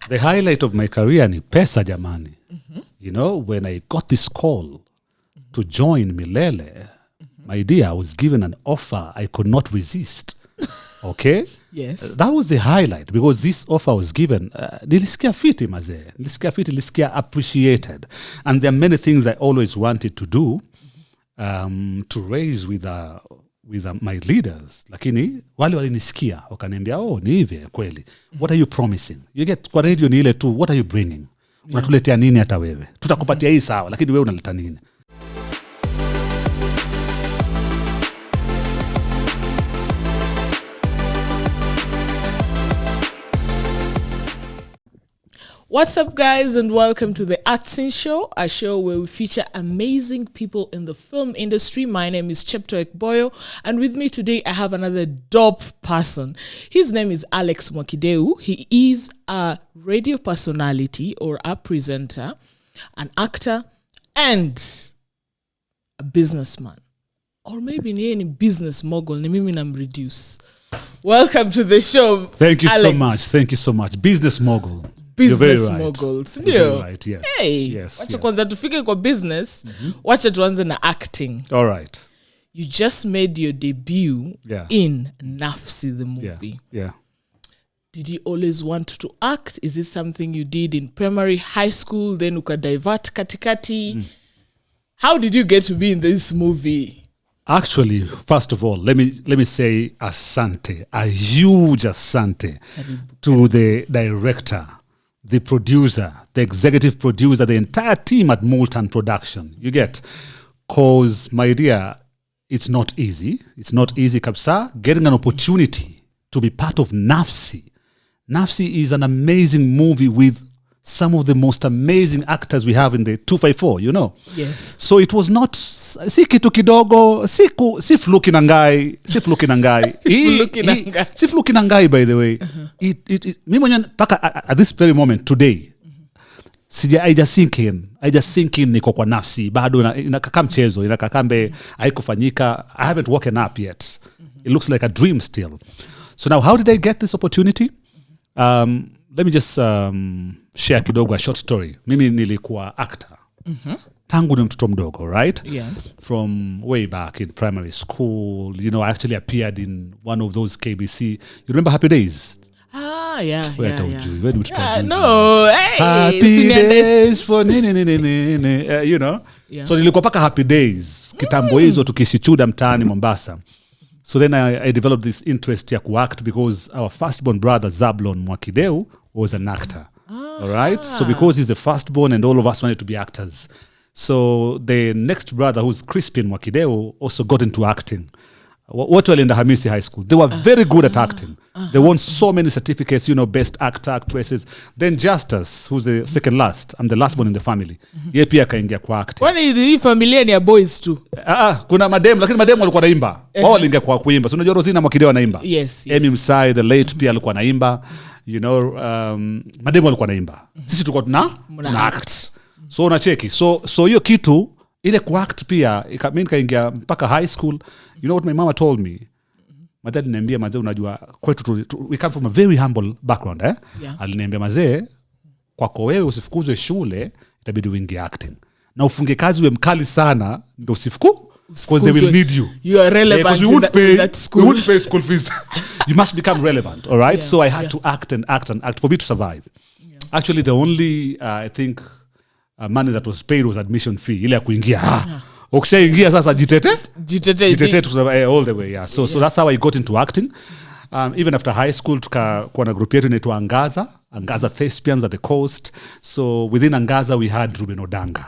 The highlight of my career ni pesa jamani. You know, when I got this call to join Milele, my dear, I was given an offer I could not resist. Okay? Yes. That was the highlight because this offer was given. Nilisikia fiti mazee. Nilisikia appreciated. And there are many things I always wanted to do to raise with my leaders. Lakini wale walinisikia wakaniambia, ni hivi kweli. What are you promising? You get kwa radio ni ile tu, what are you bringing? Unatuletea nini hata wewe? Tutakupatia hii sawa, lakini wewe unaleta nini? What's up, guys, and welcome to the Artsin Show, a show where we feature amazing people in the film industry. My name is Chepto Ekboyo, and with me today I have another dope person. His name is Alex Mwakideu. He is a radio personality or a presenter, an actor, and a businessman. Or maybe any business mogul. Ni mimi namreduce. Welcome to the show. Thank you Alex. so much. Thank you so much. Business mogul. Business moguls. You're right, yes. Hey, yes, wacha kwanza tufike kwa business. Wacha tuanze na acting. All right. You just made your debut in Nafsi, the movie. Yeah. Did you always want to act? Is it something you did in primary, high school, then uka divert katikati? How did you get to be in this movie? Actually, first of all, let me say asante, a huge asante to the director, the producer, the executive producer, the entire team at Molten Production. You get? Because, my dear, it's not easy. It's not easy, kabisa. Getting an opportunity to be part of Nafsi. Nafsi is an amazing movie with some of the most amazing actors we have in the 254, you know? Yes. So it was not, si kitu kidogo, si fluki na ngai. Si fluki na ngai, by the way. Mimi mwenye, paka at this very moment, today, I just sink in niko kwa Nafsi. Bado inakaka mchezo, inakakambe, haikufanyika. I haven't woken up yet. It looks like a dream still. So now, how did I get this opportunity? Let me just share kidogo a short story. Mimi nilikuwa actor. Tangu ni mtoto mdogo, right? Yeah. From way back in primary school. You know, I actually appeared in one of those KBC. You remember Happy Days? Yeah. No, hey. Happy Days for you know? Yeah. So nilikuwa paka Happy Days. Kitambo hizo tukisichuda mtaani Mombasa. So then I developed this interest ya kuact because our firstborn brother, Zablon Mwakideu, was an actor. All right? So because he's the firstborn and all of us wanted to be actors. So the next brother, who's Crispin Mwakideu, also got into acting. What were in the Hamisi High School. They were very good at acting. They won so many certificates, you know, best actor, actresses. Then Justus, who's the second last, I'm the last born in the family. Ye pia kaingia kwa acting. Kwani hii familia ni ya boys tu? Kuna mademu, lakini mademu walikuwa naimba. Wao waliingia kwa kuimba. So unajua Rosina Mwakideu anaimba. Yes. Amy Msai, the late, pia alikuwa naimba. You know, mademu walikuwa naimba. Sisi tulikuwa tuna act. So unacheki. So hiyo kitu ile kuact pia mimi nikaingia mpaka high school. You know what my mama told me? My dad niambia mazee, unajua kwetu we come from a very humble background, eh? Yeah. Aliniambia mazee, kwako wewe usifukuzwe shule, itabidi uingie acting. Na ufunge kazi uwe mkali sana ndio usifuku because they will need you. You are relevant in that school. We won't pay school fees. You must become relevant, all right? Yeah. So I had to act for me to survive. Yeah. Actually, the only I think money that was paid was admission fee. Ile ya kuingia. Ukishaingia sasa jitete all the way. Yeah. So that's how I got into acting. Even after high school tukakuwa na group yetu inaitwa Angaza Thespians at the Coast. So within Angaza we had Ruben Odanga.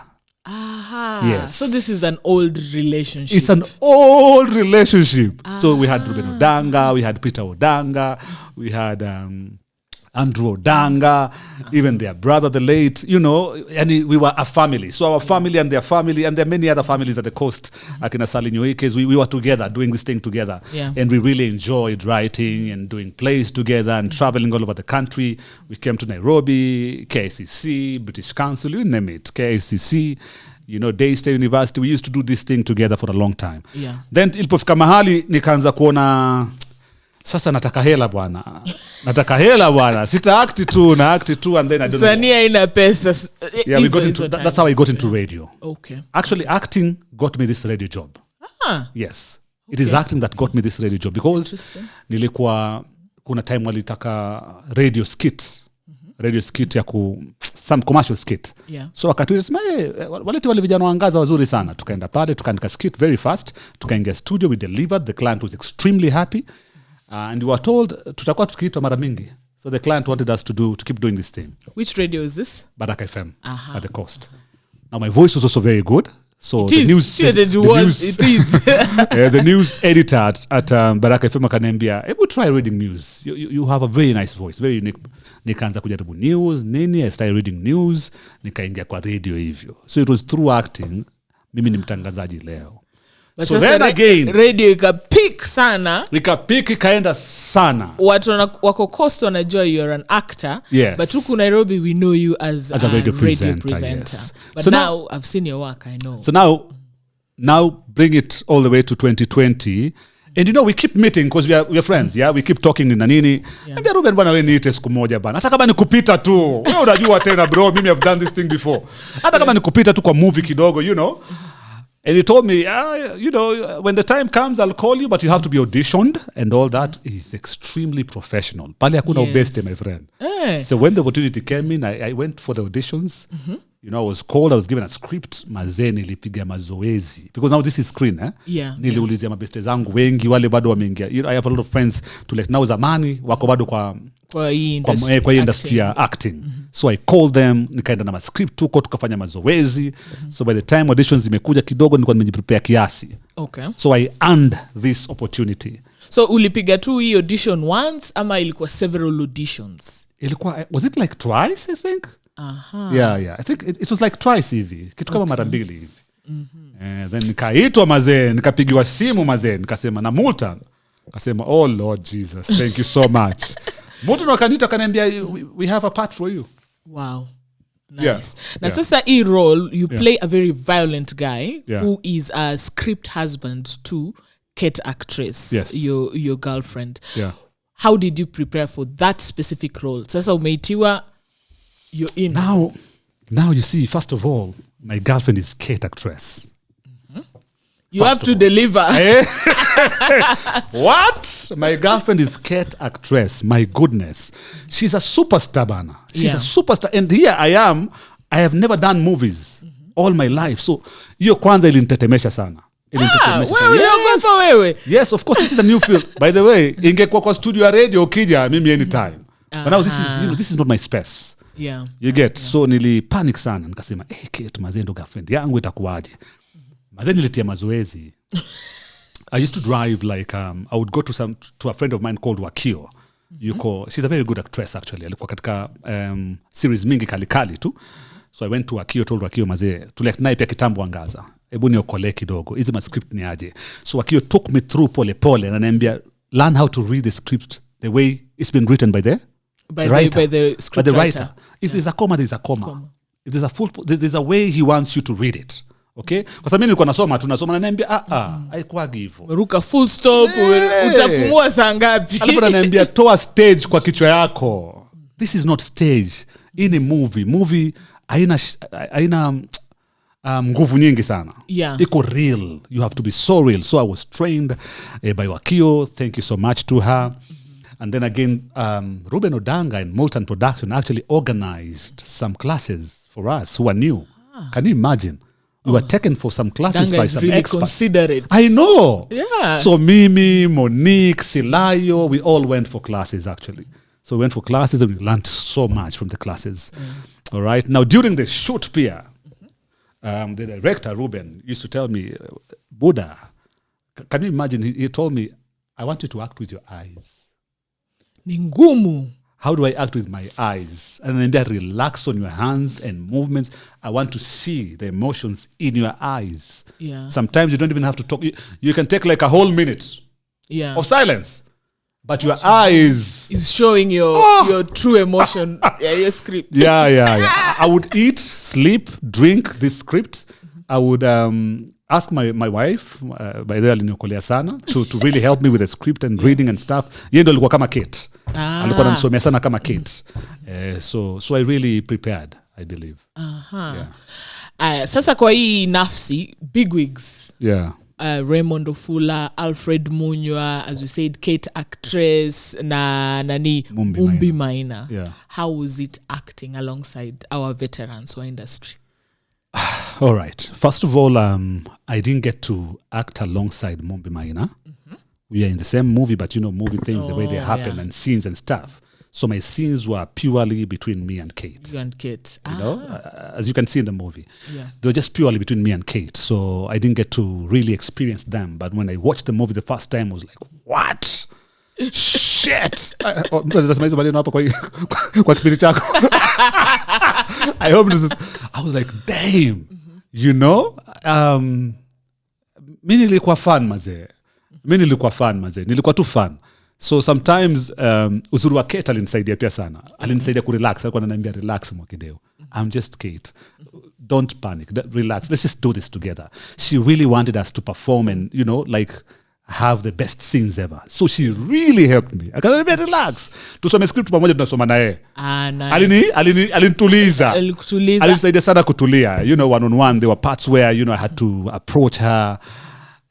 Yes. So this is an old relationship. It's an old relationship. So we had Ruben Odanga, we had Peter Odanga, we had Andrew Odanga, even their brother, the late, you know, and we were a family. So our family and their family, and there are many other families at the coast, Akina Salinyoikes, we were together, doing this thing together. Yeah. And we really enjoyed writing and doing plays together and traveling all over the country. We came to Nairobi, KICC, British Council, you name it, KICC, you know, Daystar University. We used to do this thing together for a long time. Yeah. Then ilipofika mahali nikaanza kuona sasa nataka hela bwana sita act tu and then I don't Sania ina pesa. Yeah, that's how I got into radio. Okay. Actually, acting got me this radio job. Yes. Okay. It is acting that got me this radio job because nilikuwa kuna time walitaka radio skit ya some commercial skit. Yeah. So wakati nilisema walete wale vijana waangaza wazuri sana, tukaenda pale tukaandika skit very fast, tukaingia studio, we delivered, the client was extremely happy, and we were told tutakuwa tukiitwa mara mingi. So the client wanted us to keep doing this thing. Which radio is this? Baraka FM at the coast. Now my voice was also very good. So the news the news editor at Baraka FM akaniambia, "Ebu try reading news. You have a very nice voice, very unique." Nikaanza kujaribu news, I started reading news, nikaingia kwa radio hivyo. So it was through acting. Mimi ni mtangazaji leo. But so then again, radio ikapik sana. Ikaenda sana. Watu wako coast wanajua you're an actor. Yes. But huku Nairobi we know you as a radio presenter. Yes. But so now I've seen your work, I know. So now bring it all the way to 2020. And we keep meeting because we are friends, yeah? We keep talking na nini. Yeah. And Ruben bwana, wewe niite siku moja bwana. Hata kama nikupita tu. Wewe unajua tena bro, mimi have done this thing before. Hata kama nikupita tu kwa movie kidogo, And he told me, when the time comes, I'll call you, but you have to be auditioned and all that. He's extremely professional. Pale hakuna ubeste, my friend. So when the opportunity came in, I went for the auditions. I was called, I was given a script. Mazee nilipiga mazoezi. Because now this is screen, eh? Yeah. Niliulizia mabeste zangu wengi, wale bado wameingia. I have a lot of friends to now zamani, wako bado kwa industry ya acting. So I called them, nikaenda na script tuko tukafanya mazoezi. So by the time auditions zimekuja kidogo nilikuwa nimejiprepare kiasi. Okay. So I earned this opportunity. So ulipiga tu hii audition once ama ilikuwa several auditions? Was it like twice, I think? Yeah. I think it was like twice hivi. Kitu kama mara mbili hivi. Then nikaitwa mazee, nikapigiwa simu mazee, nikasema na Multan. Nikasema, "Oh Lord Jesus, thank you so much." Multan wakanita kaniambia, "We have a part for you." Wow. Nice. Now sasa hii role you play a very violent guy who is a script husband to Kate actress, your girlfriend. Yeah. How did you prepare for that specific role? Sasa umeitiwa, you're in. Now you see, first of all, my girlfriend is Kate actress. You have to deliver. What? My girlfriend is Kate actress. My goodness. She's a superstar, bana. She's a superstar. And here I am. I have never done movies all my life. So, hiyo kwanza ilinitetemesha sana. Wewe. Yes, of course, this is a new field. By the way, ingekuwa kwa studio ya radio ukija, mimi anytime. But now this is not my space. Yeah. You get. So, nilipanic sana. Nikasema, Kate, mazendo girlfriend yangu itakuwaje? Mazeni nilitia mazoezi. I used to drive I would go to a friend of mine called Wakio. She's a very good actress actually. Alikuwa katika series mingi kali tu. So I went to Wakio, told Wakio mazee, naye pia kitambo angaza. Ebu niokole kidogo. Hizi script ni aje. So Wakio took me through pole na ananiambia, learn how to read the script the way it's been written by the script writer. If there's a comma, there's a comma. If there's a there's a way he wants you to read it. Okay? Kwa sababu mimi nilikuwa nasoma na niambia haikuagi hivyo. Ruka full stop, utapumua saa ngapi? Alafu ananiambia toa stage kwa kichwa yako. This is not stage. Hii ni movie haina nguvu nyingi sana. Yeah. Iko real. You have to be so real. So I was trained by Wakio. Thank you so much to her. And then again, Ruben Odanga and Molten Production actually organized some classes for us who are new. Can you imagine? We were taken for some classes Danga by is some really experts. Considerate. I know. Yeah. So Mimi, Monique, Silayo, we all went for classes actually. So we went for classes and we learned so much from the classes. All right. Now during the shoot pier, the director Ruben used to tell me, Buddha, can you imagine? He told me, I want you to act with your eyes. Ningumu. How do I act with my eyes? And then relax on your hands and movements. I want to see the emotions in your eyes. Yeah. Sometimes you don't even have to talk. You can take like a whole minute of silence. But your eyes is showing your true emotion. Your script. Yeah. I would eat, sleep, drink this script. I would ask my wife, by the way aliniokolea sana, to really help me with the script and reading and stuff. Yeye ndo alikuwa kama Kate. Alikuwa ananisomea sana kama Kate. So I really prepared, I believe. Sasa kwa hii Nafsi, bigwigs. Yeah. Raymond Ofula, Alfred Munywa, as we said, Kate actress, nani Mumbi Maina. Yeah. How was it acting alongside our veterans for industry? All right. First of all, I didn't get to act alongside Mumbi Maina. We are in the same movie, but movie things, the way they happen and scenes and stuff. So my scenes were purely between me and Kate. You and Kate. You know, as you can see in the movie. Yeah. They were just purely between me and Kate. So I didn't get to really experience them. But when I watched the movie the first time, I was like, what? Shit! I hope this is... I was like, damn. You know? Mi nilikuwa fan maze. Nilikuwa tu fan. So sometimes uzuri wa Kate alinisaidia pia sana. Alinisaidia kurelax. Alikuwa ananiambia relax Mwakideu. I'm just Kate. Don't panic. Relax. Let's just do this together. She really wanted us to perform and like have the best scenes ever. So she really helped me. Akaniambia relax. Tusome script pamoja tunasoma naye. Nice. Alinituliza. Alinisaidia sana kutulia. One on one there were parts where I had to approach her.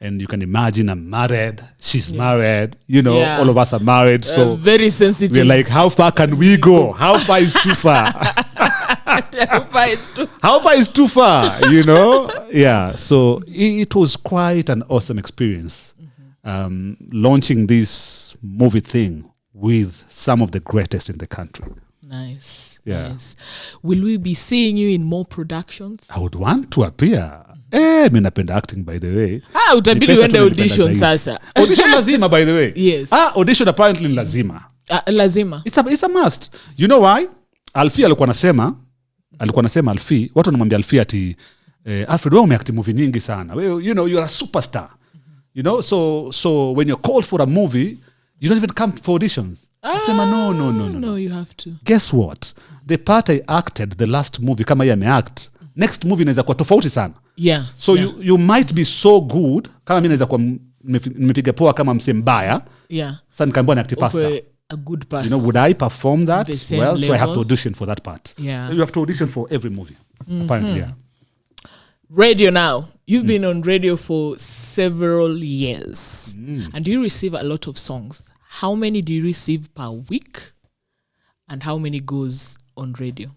And you can imagine I'm married, she's married, all of us are married. So very sensitive. We're like, how far can we go? How far is too far? How far is too far? Yeah. So it was quite an awesome experience. Launching this movie thing with some of the greatest in the country. Nice. Yeah. Nice. Will we be seeing you in more productions? I would want to appear. Mi napenda acting, by the way. Utabidi uende audition sasa. Audition lazima, by the way. Yes. Audition apparently lazima. Lazima. It's a must. You know why? Alfie alikuwa nasema Alfie, watu wanamwambia Alfie ati Alfred, wewe umeact movie nyingi sana. Wewe you're a superstar. So when you're called for a movie, you don't even come for auditions. Asema no, you have to. Guess what? The part I acted, the last movie kama yeye ameact, next movie inaweza kuwa tofauti sana. Yeah. So you might be so good kama mimi naweza kuwa nimepiga poa kama msembaya. Yeah. Sasa nikaambiwa ni active pastor. A good person. Would I perform that well? Level. So I have to audition for that part. Yeah. So you have to audition for every movie. Apparently, yeah. Radio now. You've been on radio for several years. And you receive a lot of songs. How many do you receive per week? And how many goes on radio?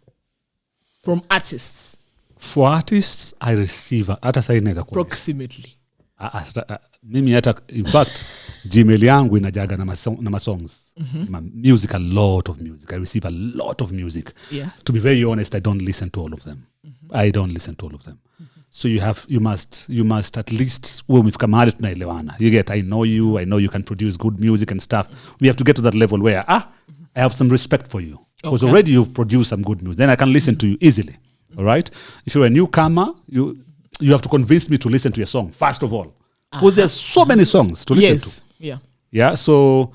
From artists? For artists, I receive hata sasa inaweza kuwa approximately. Mimi hata in fact Gmail yangu inajaga na masongs. Music, a lot of music. I receive a lot of music. Yes. To be very honest, I don't listen to all of them. I don't listen to all of them. So you must at least umefika mahali tunaelewana. You get, I know you can produce good music and stuff. We have to get to that level where I have some respect for you. Because already you've produced some good music. Then I can listen to you easily. All right? If you're a newcomer, you have to convince me to listen to your song, first of all. Because there's so many songs to listen to. Yeah. Yeah, so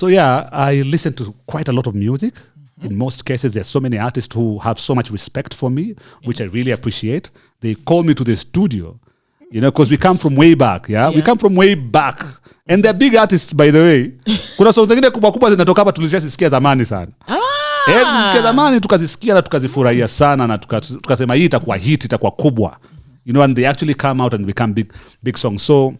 yeah, I listen to quite a lot of music. In most cases, there's so many artists who have so much respect for me, which I really appreciate. They call me to the studio, because we come from way back, yeah? We come from way back. And they're big artists, by the way. Kuna songs zingine kubwa zinatoka hapa tulishasikia zamani sana. Tulisikia zamani tukazisikia na tukazifurahia sana na tukasema hii itakuwa hit, itakuwa kubwa. And they actually come out and become big songs. So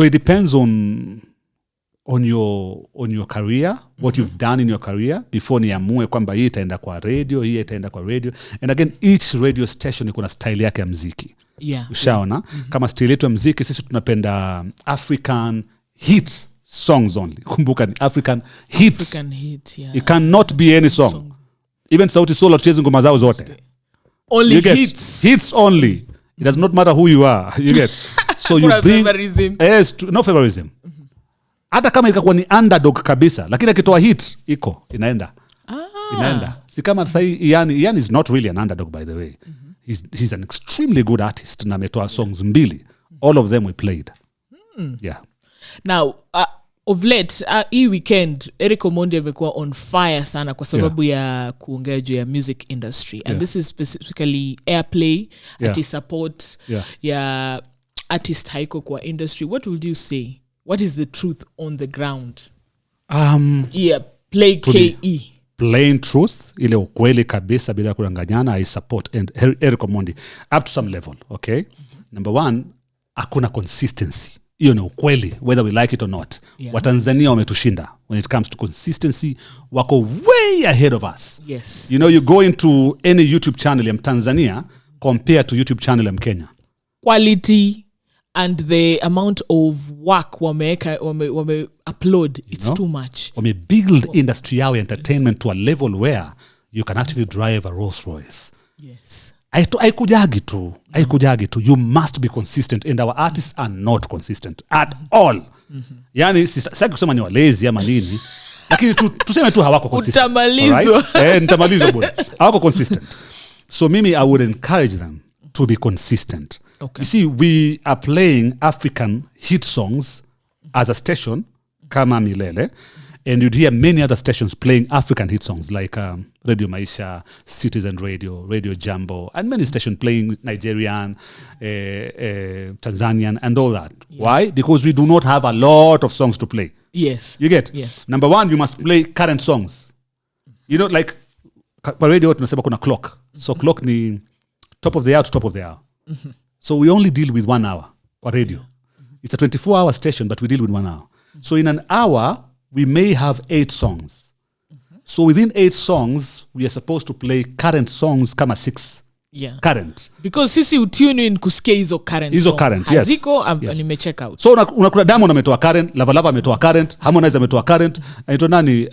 it depends on your career, what you've done in your career before niamue kwamba hii itaenda kwa radio. And again, each radio station iko na style yake ya muziki. Yeah. Ushaona? Kama style yetu ya muziki sisi tunapenda African hit songs only. Kumbuka ni African hits. African hit, yeah. It cannot be any song. Even Sauti Sol tucheze ngoma zao zote. Only hits. Hits only. It does not matter who you are. You get. So you bring favorism. Yes, no favorism. Hata kama ikakuwa ni underdog kabisa, lakini akitoa hit iko inaenda. Si kama sasa Ian is not really an underdog, by the way. He's an extremely good artist na ametoa songs mbili. All of them we played. Yeah. Now, of late, hii weekend Eric Omondi amekuwa on fire sana kwa sababu ya kuongea juu ya music industry. And this is specifically airplay, anti-support, artist haiko kwa industry, what would you say? What is the truth on the ground? Play KE. Plain truth, ile ukweli kabisa bila kudanganyana. I support and Eric Omondi up to some level, okay? Number one, hakuna consistency. Hiyo ni ukweli, whether we like it or not. Watanzania wametushinda when it comes to consistency. Wako way ahead of us. Yes. You know, you go into any YouTube channel ya Tanzania compared to YouTube channel ya Kenya. Quality and the amount of work wame upload, it's too much. Wame build industry yao entertainment to a level where you can actually drive a Rolls Royce. Yes. Haikujagi tu. You must be consistent, and our artists are not consistent at all. Yani sitaki kusema ni walezi ama nini, lakini tuseme tu hawako consistent. Utamalizwa. Nitamalizwa bwana. Hawako consistent. So mimi, I would encourage them to be consistent. Okay. You see, we are playing African hit songs as a station, kama Milele, and you'd hear many other stations playing African hit songs like Radio Maisha, Citizen Radio, Radio Jambo, and many stations playing Nigerian, Tanzanian, and all that. Yeah. Why? Because we do not have a lot of songs to play. Yes. You get? Yes. Number one, you must play current songs. You know, like, kwa radio tunasema kuna clock. So clock ni top of the hour to top of the hour. So we only deal with 1 hour kwa radio. It's a 24-hour station, but we deal with 1 hour. So in an hour, we may have 8 songs. So within 8 songs, we are supposed to play current songs kama 6. Yeah. Current. Because sisi utune in kusikia hizo current hizo current, yes. Haziko, nimecheck out. So unakuta Diamond ametoa current, Lava ametoa current, Harmonize ametoa current, anaitwa nani,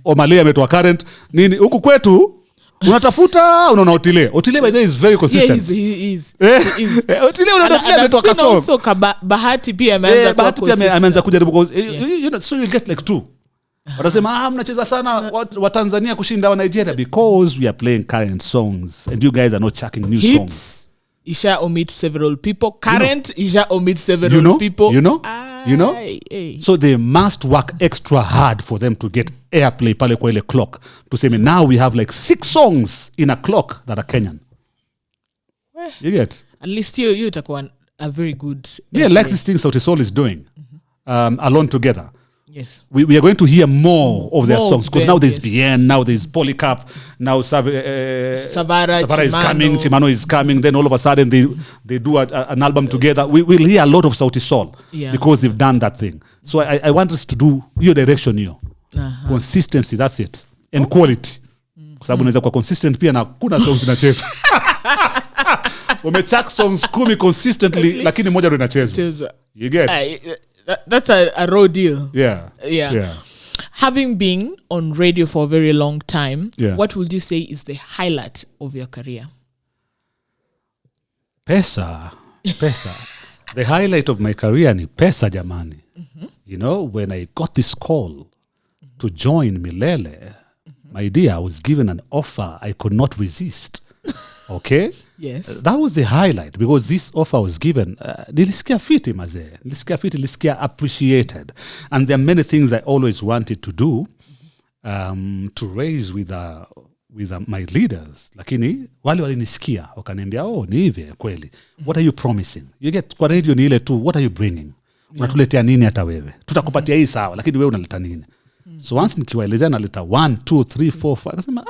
Omale ametoa current. Nini huku kwetu unatafuta unaona Otile by the way is very consistent. Yeah, he is. Otile ametoa kasong. So Bahati pia ameanza kujaribu because you know, so you get like 2. Watasema mnacheza sana wa Tanzania kushinda wa Nigeria because we are playing current songs and you guys are not checking new hits, songs. Isha omit several people. Current, Isha omit several people. You know? So they must work extra hard for them to get airplay pale kwa ile clock. To say now we have like 6 songs in a clock that are Kenyan. You get? At least you itakuwa a very good. Yeah, like this thing Sauti Sol is doing. Alone Together. Yes. We are going to hear more of their songs because now there's yes. BN, now there's Polycarp, now Savara is coming, Chimano is coming. Then all of a sudden they do an album together. We'll hear a lot of Sauti Sol because they've done that thing. So I want us to do your direction here. Consistency, that's it. And quality. Kwa sababu unaweza kuwa consistent pia na kuna songs zinachezwa. Umechak songs 10 consistently lakini moja ndio inachezwa. You get? That's a raw deal. Yeah. Having been on radio for a very long time, what would you say is the highlight of your career? Pesa. The highlight of my career ni pesa jamani. You know, when I got this call to join Milele, my dear, I was given an offer I could not resist. Okay? Yes. That was the highlight because this offer was given. Nilisikia fiti mazee. Nilisikia appreciated. And there are many things I always wanted to do to raise with my leaders. Lakini wale walinisikia wakaniambia, ni hivi kweli. What are you promising? You get kwa radio ni ile tu, what are you bringing? Unatuletea nini hata wewe? Tutakupatia hii sawa, lakini wewe unaleta nini? So once nikiwaelezea naleta 1 2 3 4 5 akasema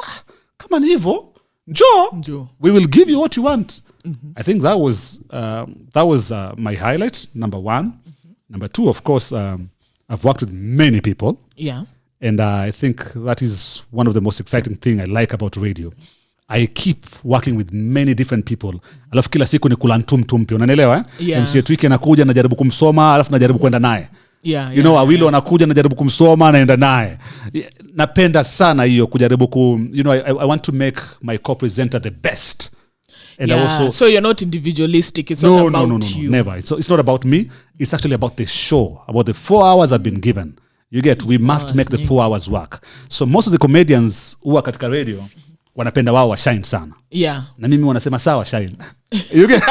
kama ni hivyo Joe, we will give you what you want. I think that was my highlight, number 1. Number 2, of course, I've worked with many people. Yeah. And I think that is one of the most exciting thing I like about radio. I keep working with many different people. Alafu kila siku ni kula mtumpi, unanielewa MC Twiki anakuja najaribu kumsoma, alafu najaribu kwenda naye. You know, Awilo anakuja najaribu kumsoma naenda naye. Napenda sana hiyo kujaribu I want to make my co-presenter the best. And I also, so you're not individualistic. It's not about you. Never. It's not about me. It's actually about the show, about the 4 hours I've been given. You get, we must make the 4 hours work. So most of the comedians who are katika radio wanapenda wao shine sana. Yeah. Na mimi wanasema sawa shine. You get?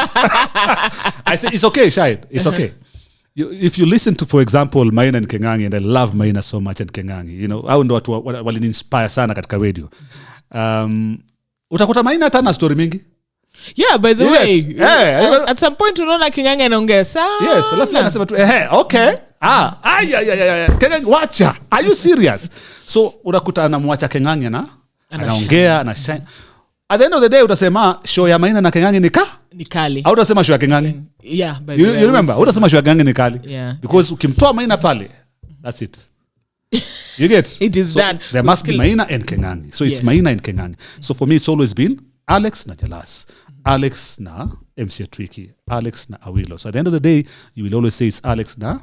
I say it's okay shine. It's okay. If you listen to, for example, Maina and Kengangi, and I love Maina so much and Kengangi, you know, hao ndo watu walini inspire sana katika radio. Utakuta Maina hata na story mingi. Yeah, by the way, at some point unaona Kingange anaongea sana. Yes, alafu anasema tu okay. Kingange wacha. Are you serious? So unakuta anamwacha Kingange na anaongea na shine. At the end of the day utasema show ya Maina na Kingange ni kali. Au utasema show ya Kingange? Yeah, by the way. You remember? Utasema show ya Kingange ni kali. Yeah. Because ukimtoa Maina pale, that's it. You get? It is so done. There must be Maina and Kingange. So it's Maina and Kingange. So for me it's always been Alex na Jalas. Alex na MC Tricky. Alex na Awilo. So at the end of the day, you will always say it's Alex na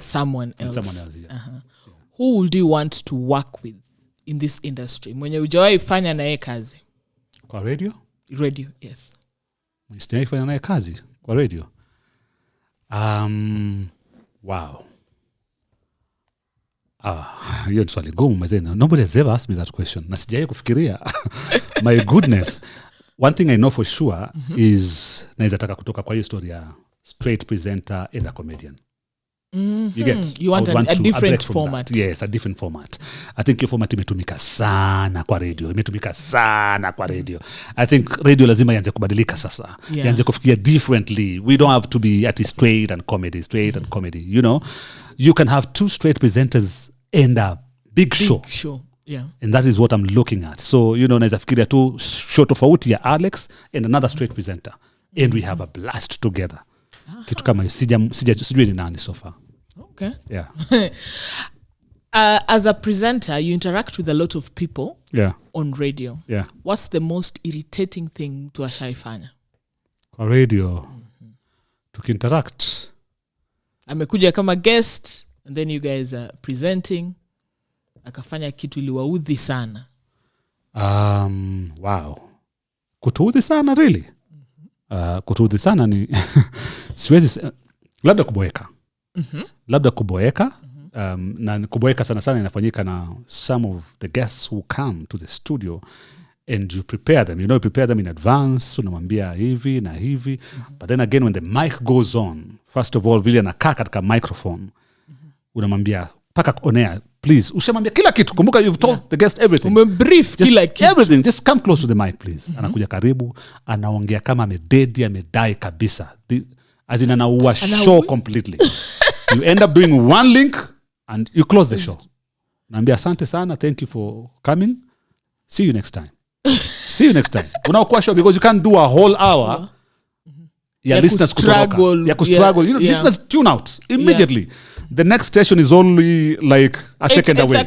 someone else. Yeah. Uh-huh. Who would you want to work with in this industry? Mwenye hujawahi fanya naye kazi. Kwa radio? Radio, yes. Mwenye fanya naye kazi kwa radio. Wow. Hiyo ni swali ngumu mazeni. Nobody has ever asked me that question. Na sijawahi kufikiria. My goodness. One thing I know for sure is naweza taka kutoka kwa hiyo story ya straight presenter and a comedian. You get? You want a different format. That. Yes, a different format. I think your format imetumika sana kwa radio. I think radio lazima ianze kubadilika sasa. Ianze kufikiria differently. We don't have to be at straight and comedy. You know, you can have two straight presenters and a big show. Yeah. And that is what I'm looking at. So, you know, naweza fikiria tu show tofauti ya Alex and another straight presenter. And we have a blast together. Kitu kama sijui ni nani so far. Okay. Yeah. As a presenter, you interact with a lot of people on radio. Yeah. What's the most irritating thing to ashaifanya? Kwa radio, tukinteract. Amekuja kama guest, and then you guys are presenting. Akafanya kitu iliwaudhi sana. Wow. Kutuudhi sana, really? Kutuudhi sana ni siwezi labda kuboeka. Labda kuboeka. Na kuboeka sana inafanyika na some of the guests who come to the studio and you prepare them. You know, you prepare them in advance. Unamwambia hivi na hivi. But then again, when the mic goes on, first of all, vile anakaa katika microphone, unamwambia paka on air, please. Ushamwambia kila kitu. Kumbuka you've told the guest everything. Umebrief kila kitu. Everything. Just come close to the mic, please. Anakuja karibu. Anaongea kama amedai kabisa. As in anaua show completely. You end up doing one link and you close the show. Naambia asante sana. Thank you for coming. See you next time. Unaokuwa show because you can't do a whole hour. Ya listeners struggle. Ya struggle. You know, listeners tune out immediately. The next station is only like a second away.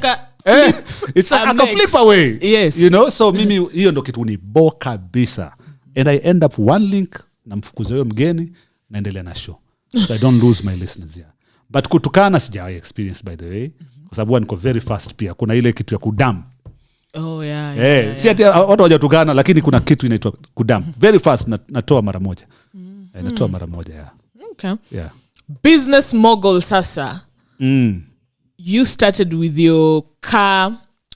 It's a flip away. Yes. You know, so mimi hiyo ndo kitu ni boka kabisa. And I end up one link na mfukuza huyo mgeni naendelea na show. So I don't lose my listeners here. But kutukana sijawahi experience by the way. Kwa sababu niko very fast pia. Kuna ile kitu ya kudam. Oh yeah. Si ati watu hawajatukana lakini kuna kitu inaitwa kudam. Very fast natoa mara moja. Natoa mara moja yeah. Okay. Yeah. Business mogul sasa. You started with your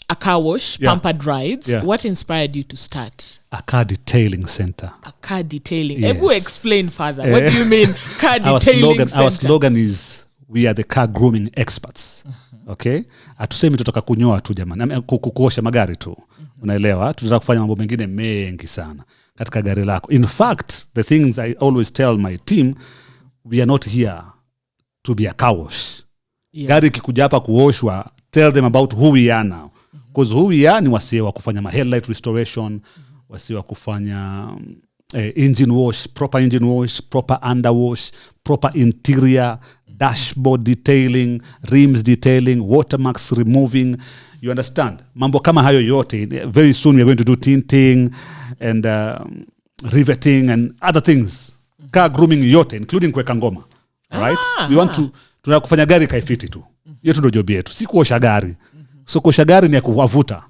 a car wash, Pampered Rides. Yeah. What inspired you to start? A car detailing center. A car detailing. Yes. Ebu explain further. What do you mean car detailing center? Our slogan is we are the car grooming experts. Okay? Hatusemi tutaka kunyoa tu jamani. Kuosha magari tu. Unaelewa? Tunataka kufanya mambo mengine mengi sana katika gari lako. In fact, the things I always tell my team, we are not here to be a car wash. Yeah. Gari kikuja hapa kuoshwa, tell them about who we are now. Because who we are ni wasee wa kufanya headlight restoration, wasee wa kufanya engine wash, proper under wash, proper interior, dashboard detailing, rims detailing, watermarks removing. You understand? Mambo kama hayo yote. Very soon we are going to do tinting and riveting and other things. Car grooming yote, including kuweka ngoma. Right? We want to tunakufanya gari kaifiti tu. Hiyo ndio job yetu. Si kuosha gari. So kuosha gari ni ya kuwavuta.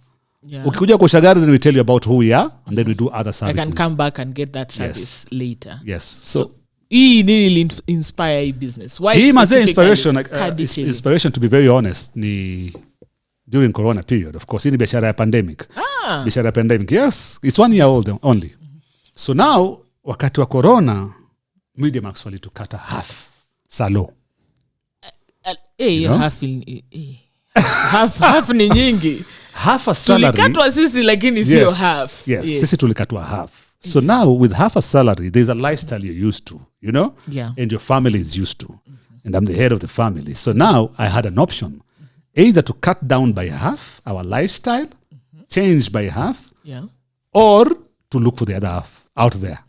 Yeah. Ukikuja kuosha gari then we tell you about who we are and then we do other services. I can come back and get that service later. Yes. So hii really inspire business. Why hii mazee inspiration to be very honest ni during corona period. Of course, hii ni biashara ya pandemic. Biashara ya pandemic. Yes, it's 1 year old only. So now wakati wa corona Media Max walitukata half salo. Half ni nyingi. Half a salary. Tulikatwa sisi lakini sio half. Yes. Sisi tulikatwa half. So now with half a salary, there's a lifestyle you're used to, you know? Yeah. And your family is used to. And I'm the head of the family. So now I had an option, either to cut down by half our lifestyle, change by half, or to look for the other half out there.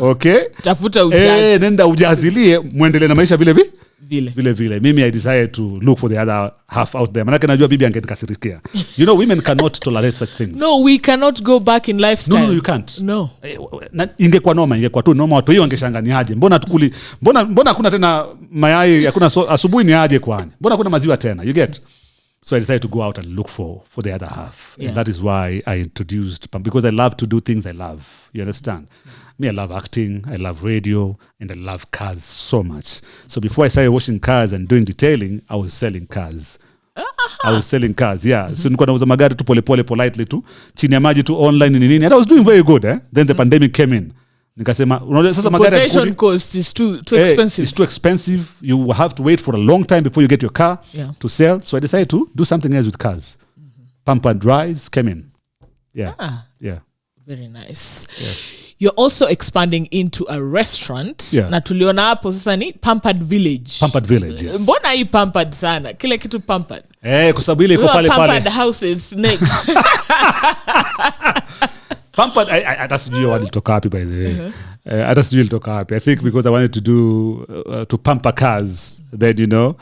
Okay? Tafuta ujazi. Nenda ujazilie, muendelee na maisha vile. Mimi I decided to look for the other half out there. Manake najua bibi angenikasirikia. You know, women cannot tolerate such things. No, we cannot go back in lifestyle. No, you can't. No. Ingekuwa noma watu hiyo wangeshanganiaje. Mbona hakuna tena mayai, hakuna asubuhi ni aje kwani? Mbona hakuna maziwa tena? You get? So I decided to go out and look for the other half. And that is why I introduced, because I love to do things I love. You understand? Me, I love acting, I love radio, and I love cars so much. So before I started washing cars and doing detailing, I was selling cars. Yeah. So nilikuwa nauza magari tu pole politely tu, chini ya maji tu online nini. And I was doing very good. Then the pandemic came in. Nikasema, sasa magari importation cost is too expensive. It's too expensive. You have to wait for a long time before you get your car to sell. So I decided to do something else with cars. Pump and Rise came in. Yeah. Very nice. Yeah. You're also expanding into a restaurant. Na tuliona hapo sasa ni Pampered Village. Yes. Mbona hii pampered sana? Kile kitu pampered. Kwa sababu ile iko pale. Pampered houses next. Pampered, hata sijui walitoka wapi by the way. Hata sijui walitoka wapi. I think because I wanted to do to pamper cars, then you know.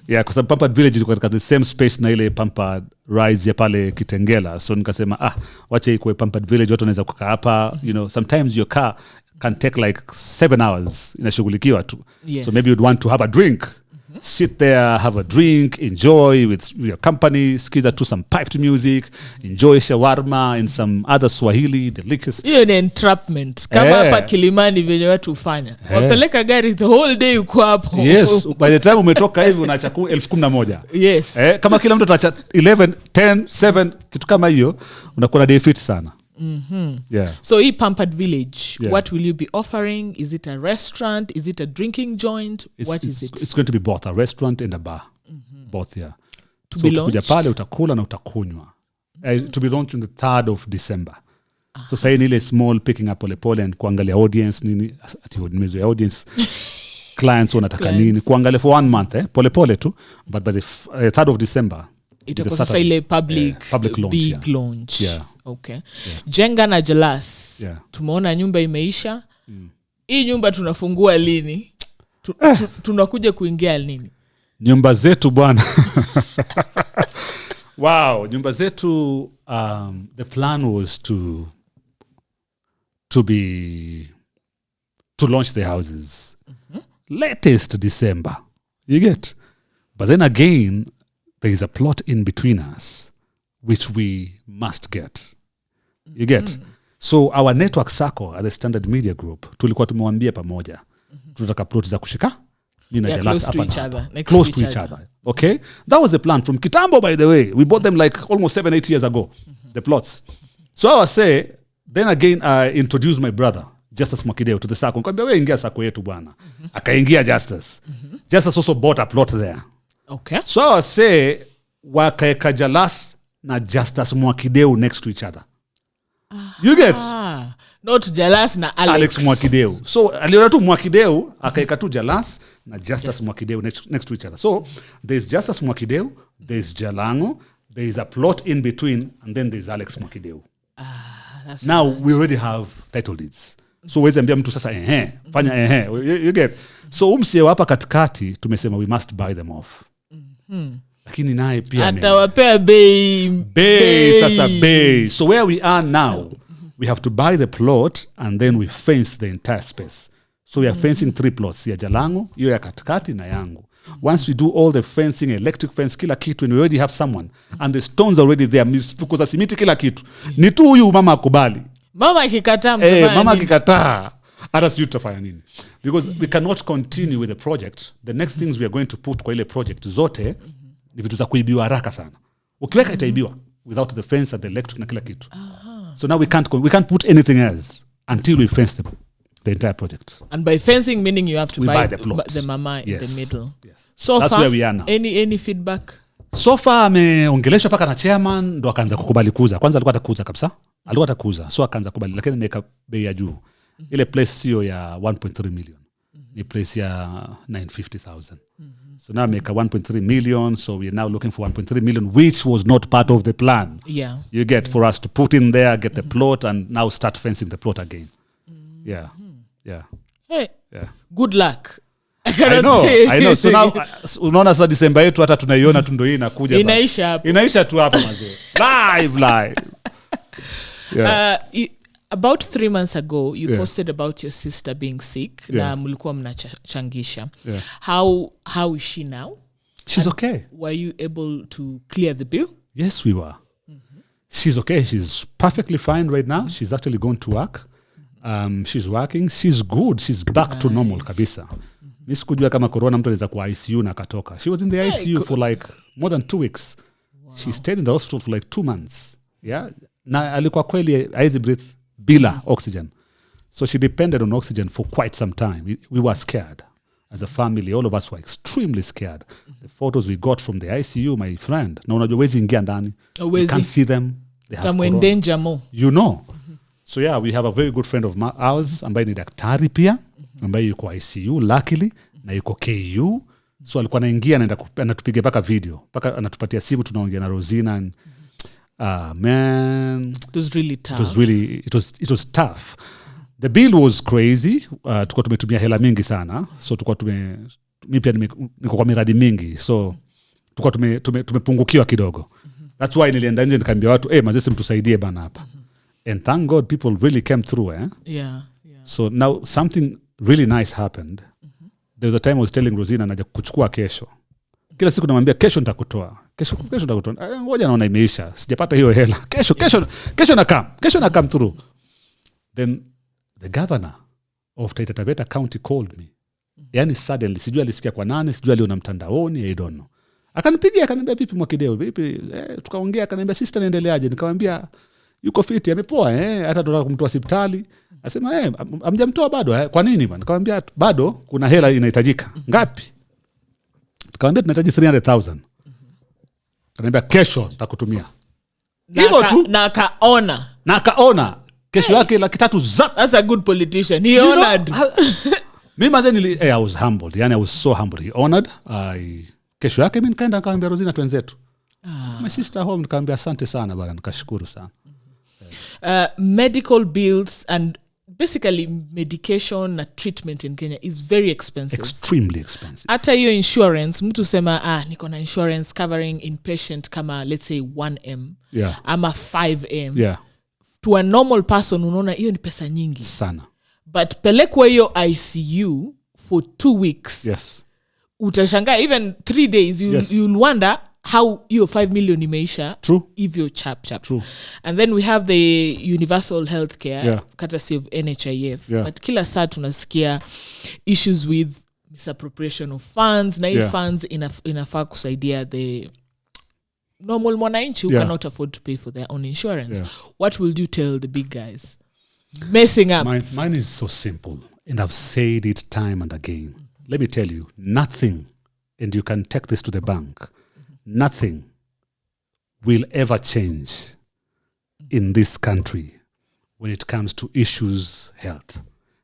Yeah, because Pampered Village is the same space na ile Pampered Rise ya pale Kitengela. So nikasema wacha ikuwe Pampered Village, watu wanaweza kukaa hapa. You know, sometimes your car can take like 7 hours inashughulikiwa tu. So maybe you'd want to have a drink. Sit there, have a drink, enjoy with your company, skiza to some piped music, enjoy shawarma and some other Swahili delicacies. Hiyo ni entrapment. Kama hapa Kilimani venye watu hufanya. Wapeleka gari the whole day uko hapo. Yes, by the time umetoka hivi unaacha 11,000. Yes. Kama kila mtu ataacha 11, 10, 7, kitu kama hiyo, unakuwa na day fit sana. Yeah. So hii Pampered Village, what will you be offering? Is it a restaurant? Is it a drinking joint? What is it? It's going to be both a restaurant and a bar. Both, yeah. To be launched? Kuja pale utakula na utakunywa. To be launched on the 3rd of December. So say ile small picking up pole and kuangalia audience nini ati nimezo ya audience clients wanataka nini kuangalia for 1 month pole tu, but by the 3rd of December itakuwa sasa ile public launch, big launch. Okay. Jenga na Jalas. Tumeona nyumba imeisha. Hii nyumba tunafungua lini? Tunakuja kuingia lini? Nyumba zetu bwana. Wow, nyumba zetu the plan was to launch the houses latest December. You get? But then again there is a plot in between us which we must get. You get? So our network circle at the Standard Media Group tulikuwa tumewambia pamoja tunataka plot za kushika close to each other. Okay, that was the plan from kitambo, by the way. We bought them like almost 7-8 years ago, the plots. So I was say, then again I introduced my brother Justice Mwakideu to the circle. Nikamwambia wewe ingia sako yetu bwana. Akaingia Justice. Justice also bought a plot there. Okay. So I was say wakaeka Jalas na Justice Mwakideu next to each other. You get? Not Jalas na Alex Mwakideu. So aliona tu Mwakideu akaeka tu Jalas na Justice Mwakideu next to each other. So there's Justice Mwakideu, there's Jalango, there's a plot in between, and then there's Alex Mwakideu. Now we already have title deeds. So wezi ambia mtu sasa fanya you get? So umsie hapa katikati tumesema we must buy them off. Lakini naye pia atawapea bei sasa bei. So where we are now, we have to buy the plot and then we fence the entire space. So we are fencing 3 plots, ya Jalango, hiyo ya katikati na yangu. Once we do all the fencing, electric fence, kila kitu, and we already have someone and the stones are already there, mifuko za simiti kila kitu, ni tu huyu mama akubali. Mama akikataa mama akikataa hata sijui tutafanya nini, because we cannot continue with the project. The next things we are going to put kwa ile project zote ni vitu za kuibiwa haraka sana. Ukiweka itaibiwa without the fence and the electric na kila kitu. So now we can't put anything else until we fence the entire project. And by fencing meaning you have to buy the mama in the middle. Yes. So that's far, where we are now. Any feedback? So far ameongeleshwa paka na chairman ndo akaanza kukubali kuuza. Kwanza alikuwa atakuuza kabisa. alikuwa atakuuza, so akaanza kubali, lakini ameweka bei ya juu. Ile place sio ya 1.3 million, ni place ya 950,000. So now make a 1.3 million, so we're now looking for 1.3 million, which was not part of the plan. Yeah. You get, for us to put in there, get the plot, and now start fencing the plot again. Yeah. Hey, Yeah. good luck. I know. So now, unaona sasa December yetu hata tunaiona tu ndio hii inakuja. Inaisha tu hapa mazee. Live. Yeah. About 3 months ago, you posted about your sister being sick. Na mlikuwa mnachangisha. How is she now? She's okay. Were you able to clear the bill? Yes, we were. She's okay. She's perfectly fine right now. She's actually going to work. She's working. She's good. She's back to normal kabisa. Mimi sikujua kama corona mtu anaweza kuwa ICU na akatoka. She was in the ICU for like more than 2 weeks. Wow. She stayed in the hospital for like 2 months. Yeah. Na alikuwa kweli haiwezi breathe bila oxygen. So she depended on oxygen for quite some time. We were scared. As a family, all of us were extremely scared. The photos we got from the ICU, my friend, na unajua wezi ingia ndani. You can't see them. They have corona. Danger more. You know. So yeah, we have a very good friend of ours ambaye ni daktari pia, ambaye yuko ICU luckily na yuko KU. So alikuwa anaingia anaenda anatupiga paka video, paka anatupatia simu tunaongea na Rosina and man, it was really tough. It was tough. The bill was crazy. Tulikuwa tumetumia hela mingi sana. So tulikuwa mimi pia niko kwa miradi mingi. So tulikuwa tumepungukiwa kidogo. That's why nilienda nje nikaambia watu, mazesi mtusaidie bana hapa. And thank God people really came through. Yeah. So now something really nice happened. There was a time I was telling Rosina naja kuchukua kesho. Kila siku namwambia kesho nitakutoa. Kesho nitakutoa. Ngoja naona imeisha. Sijapata hiyo hela. Kesho na come through. Then the governor of Taita Taveta County called me. Yani suddenly, sijui alisikia kwa nani, sijui aliona mtandaoni, I don't know. Akanipigia akaniambia vipi Mwakideu, vipi? Tukaongea akaniambia sister naendeleaje? Nikamwambia yuko fiti, amepoa hata tunataka kumtoa hospitali. Asema hamjamtoa bado. Kwa nini bwana? Nikamwambia bado kuna hela inahitajika. Ngapi? Nikamwambia tunahitaji 300,000. Akaniambia kesho nitakutumia. Hivyo tu na akaona. Kesho yake 300,000 zap. That's a good politician. He honored. Mimi mazeni I was humbled. Yani I was so humbled. He honored. Kesho yake mimi nikaenda nikamwambia Rosina twenzetu. My sister home nikamwambia asante sana bwana, nikashukuru sana. Medical bills and basically medication na treatment in Kenya is very expensive. Extremely expensive. Hata hiyo insurance, mtu sema niko na insurance covering inpatient kama let's say 1M. Yeah. Ama 5M. Yeah. To a normal person unaona hiyo ni pesa nyingi sana. But pelekwa hiyo ICU for 2 weeks. Yes. Utashangaa even 3 days you'll wonder how your 5 million imeisha. True. If you're chap. True. And then we have the universal healthcare courtesy of NHIF. Yeah. But kila saa tunasikia issues with misappropriation of funds. Na funds inafaa kusaidia the normal mwananchi who cannot afford to pay for their own insurance. Yeah. What will you tell the big guys? Messing up. Mine is so simple. And I've said it time and again. Let me tell you, nothing, and you can take this to the bank, nothing will ever change in this country when it comes to issues health.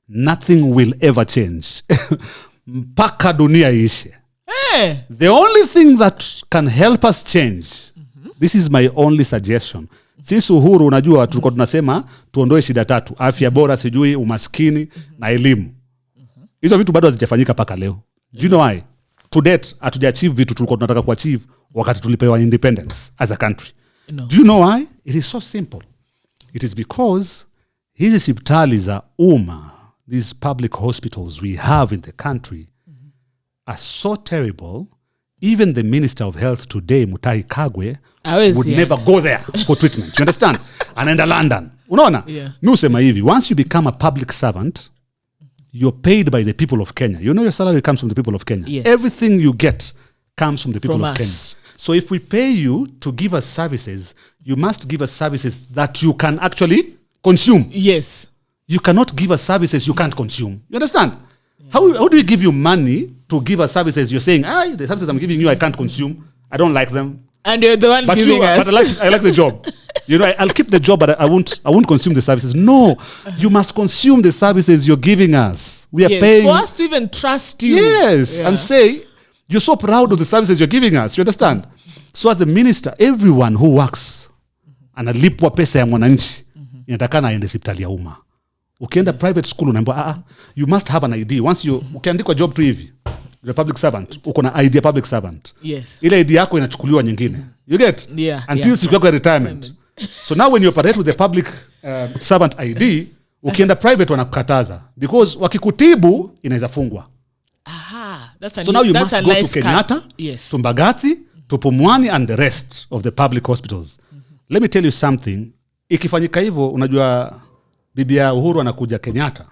Nothing will ever change. Mpaka dunia ishe. Hey. The only thing that can help us change, this is my only suggestion. Sisi Uhuru unajua tulikuwa tunasema tuondoe shida 3, afya bora, sijui umaskini na elimu. Hizo vitu bado hazijafanyika paka leo. Do you know why? To date hatuja-achieve vitu tulikuwa tunataka ku-achieve wakati tulipewa independence as a country. No. Do you know why? It is so simple. It is because hizi hospitali za umma, these public hospitals we have in the country are so terrible. Even the Minister of Health today, Mutahi Kagwe, would never go there for treatment. You understand? Anaenda London. Unaona? Yeah. Mi usema hivi, once you become a public servant, you're paid by the people of Kenya. You know your salary comes from the people of Kenya. Yes. Everything you get comes from the people from of us. Kenya. So if we pay you to give us services, you must give us services that you can actually consume. Yes. You cannot give us services you can't consume. You understand? Yeah. How do we give you money to give us services you're saying, the services I'm giving you I can't consume, I don't like them, And you're the one giving us. But I like the job. I'll keep the job, but I won't consume the services. No, you must consume the services you're giving us. We are paying. For us to even trust you. Yes, and say, you're so proud of the services you're giving us. You understand? So as a minister, everyone who works, analipwa pesa ya mwananchi, inatakana aende hospitali ya umma. Ukienda private school unaambiwa you must have an ID. Once ukiandikwa job tu hivi, you're a public servant, uko na ID ya public servant. Yes. Ile ID yako inachukuliwa nyingine. You get? Until siku yako ya retirement. So now when you operate with the public servant ID, ukienda private wanakukataza because wakikutibu inaweza fungwa. So now you must go to Kenyatta, to Mbagathi, to Pumwani and the rest of the public hospitals. Let me tell you something. Ikifanyika hivyo, unajua bibi ya Uhuru anakuja Kenyatta,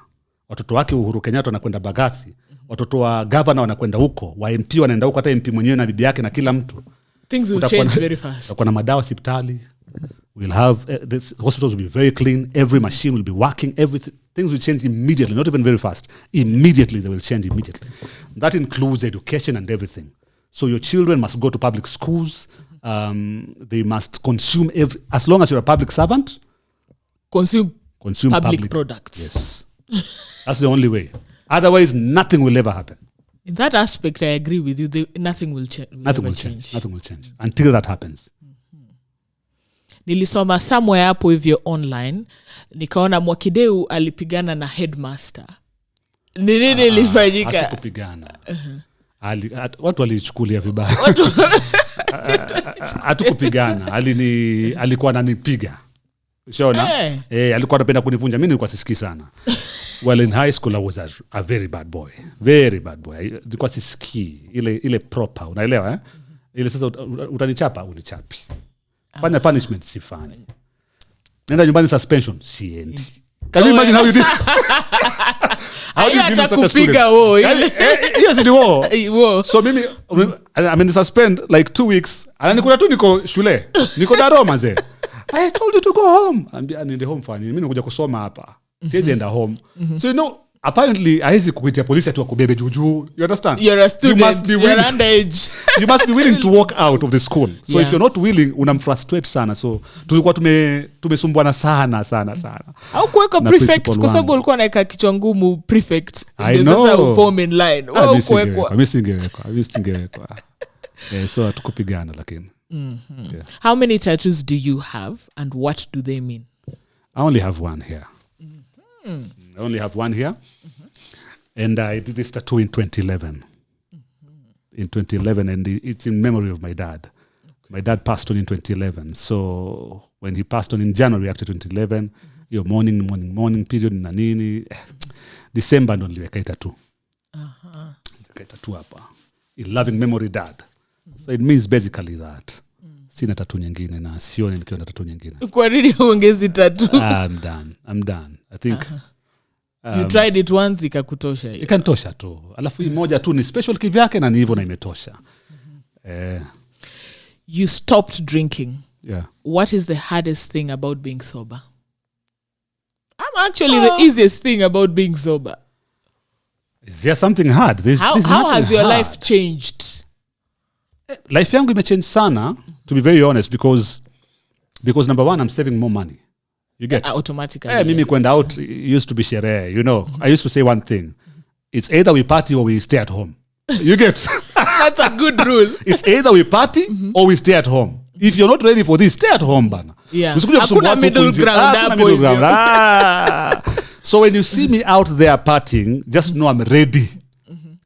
watoto wake Uhuru Kenyatta wanakwenda Mbagathi, watoto wa governor wanakwenda huko, wa MP wanaenda huko, hata MP mwenyewe na bibi yake na kila mtu. Things will change very fast. Kuna madawa hospitali. We'll have the hospitals will be very clean. Every machine will be working. Everything. Things will change immediately, not even very fast. Immediately, they will change immediately. That includes education and everything. So your children must go to public schools. They must consume as long as you're a public servant. Consume public products. Yes. That's the only way. Otherwise, nothing will ever happen. In that aspect, I agree with you. Nothing will change. Nothing will change. Nothing will change until that happens. Nilisoma somewhere hapo hivyo online, nikaona Mwakideu alipigana na headmaster. Nini ilifanyika? Hatukupigana. Watu walichukulia vibaya. Hatukupigana. Alikuwa ananipiga. Unaona? Alikuwa anapenda kunivunja. Mimi nilikuwa sisikii sana. Well, in high school I was a very bad boy. Very bad boy. Nilikuwa sisikii ile proper. Unaelewa eh? Ile sasa utanichapa, unichapi. Fanya punishment sifanyi. Nenda nyumbani suspension siendi. Can you imagine how you did? How you did kupiga wo. Yes, it was. So mimi I mean suspend like 2 weeks. Ananikuta tu niko shule. Niko Daroma ze. I told you to go home. Ambia niende home fani. Mimi nakuja kusoma hapa. Siwezi enda home. So apparently haizi kukuitia polisi atu wakubebe juju. You understand? You're a student. You're underage. You must be willing to walk out of the school. So if you're not willing, unamfrustrate sana. So tulikuwa tumesumbuana sana. Au kuweka prefect kwa sababu ulikuwa naeka kichwa ngumu prefect. I know. Sasa uform in line. Wewe kuwekwa. Mimi singewekwa. So hatukupigana lakini. How many tattoos do you have and what do they mean? I only have one here. I only have one here. And I did this tattoo in 2011. In 2011, and it's in memory of my dad. My dad passed on in 2011. So when he passed on in January after 2011, your morning period na nini, December ndo niliweka tattoo. Niliweka tattoo hapa. In loving memory dad. So it means basically that. Sina tattoo nyingine na sione nikiwa na tattoo nyingine. Kwa nini uongezi tattoo? I'm done. I think you tried it once ikakutosha. Ikantosha tu. Alafu hii moja tu ni special kivyake na ni hivyo na imetosha. You stopped drinking. Yeah. What is the hardest thing about being sober? I'm actually the easiest thing about being sober. Is there something hard? How has your life changed? Life yangu imechange sana, to be very honest, because number one, I'm saving more money. You get? Automatically. Mimi kwenda out used to be sherehe, you know. I used to say one thing. It's either we party or we stay at home. You get? That's a good rule. It's either we party or we stay at home. If you're not ready for this, stay at home, bana. Yeah. Hakuna middle ground. So when you see me out there partying, just know I'm ready.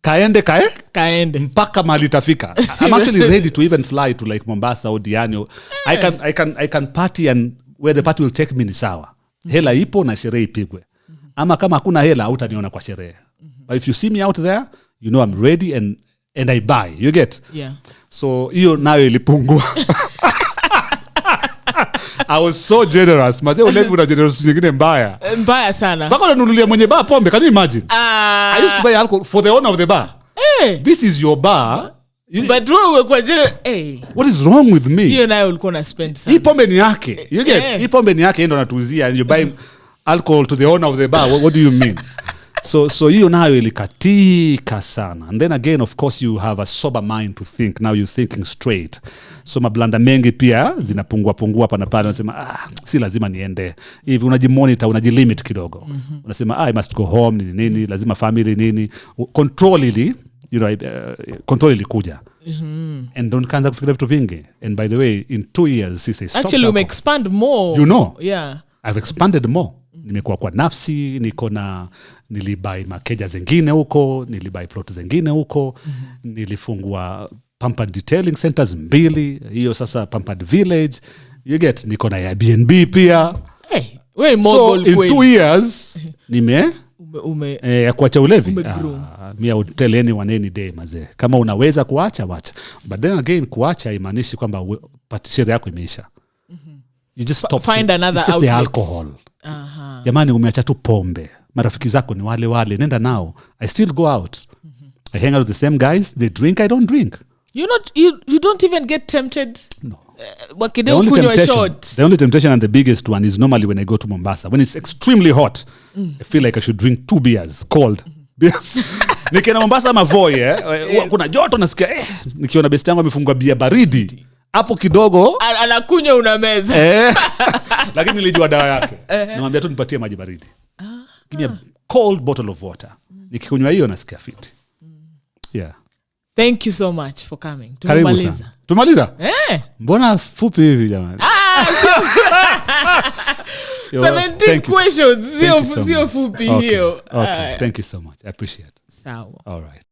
Kaende mpaka mahali tafika. I'm actually ready to even fly to like Mombasa or Diani. I can party, and where the party will take me ni sawa. Hela ipo na sherehe ipigwe. Ama kama hakuna hela hutaniona kwa sherehe. But if you see me out there, you know I'm ready and I buy. You get? Yeah. So hiyo nayo ilipungua. I was so generous. Mazee ulevi una generous nyingine mbaya. Mbaya sana. Bako nanunulia mwenye bar pombe. Can you imagine? I used to buy alcohol for the owner of the bar. Hey. This is your bar. But wewe kwa generous. Hey. What is wrong with me? Hiyo nayo ulikuwa na spend sana. Hii pombe ni yake. You get? Hii pombe ni yake, ndo natuzia, and you buy alcohol to the owner of the bar. What do you mean? So hiyo nayo ilikatika sana. And then again, of course, you have a sober mind to think. Now you're thinking straight. So mablanda mengi pia zinapungua hapa na pale. Unasema si lazima niende hivi, unajimonitor, unajilimit kidogo. Unasema I must go home, nini lazima family nini, control ilikuja. And don't kaanza kufikiria vitu vingi. And by the way, in 2 years sisi stop. Actually you expand more. You know. Yeah. I've expanded more. Nimekuwa kwa Nafsi, nilibuy makeja zingine huko, nilibuy plot zingine huko, nilifungua Pampered Detailing Centers 2, hiyo sasa Pampered Village. You get, niko na Airbnb pia. Hey, we so in 2 years ya kuacha ulevi. Me I would tell anyone any day, mazee. Kama unaweza kuacha, wacha. But then again, kuacha imaanishi kwamba sheria yako imeisha. You just stop. Find another it's just outlet. The alcohol. Jamani, umeacha tu pombe. Marafiki zako ni wale. Nenda nao. I still go out. I hang out with the same guys. They drink, I don't drink. You don't even get tempted? No. Mwakideu kunywa short. The only temptation and the biggest one is normally when I go to Mombasa. When it's extremely hot, I feel like I should drink 2 beers, cold. Beers. Nikienda Mombasa Mavoi, kuna joto nasikia, nikiona best yangu amefungua bia baridi. Hapo kidogo anakunywa una meza. Lakini nilijua dawa yake. Namwambia tu nipatie maji baridi. Give me a cold bottle of water. Nikikunywa hiyo nasikia fit. Yeah. Thank you so much for coming. Tumaliza? Mbona fupi hivi jamani? 17 questions. Sio fupi hiyo. Okay. Thank you so much. I appreciate it. Sawa. All right.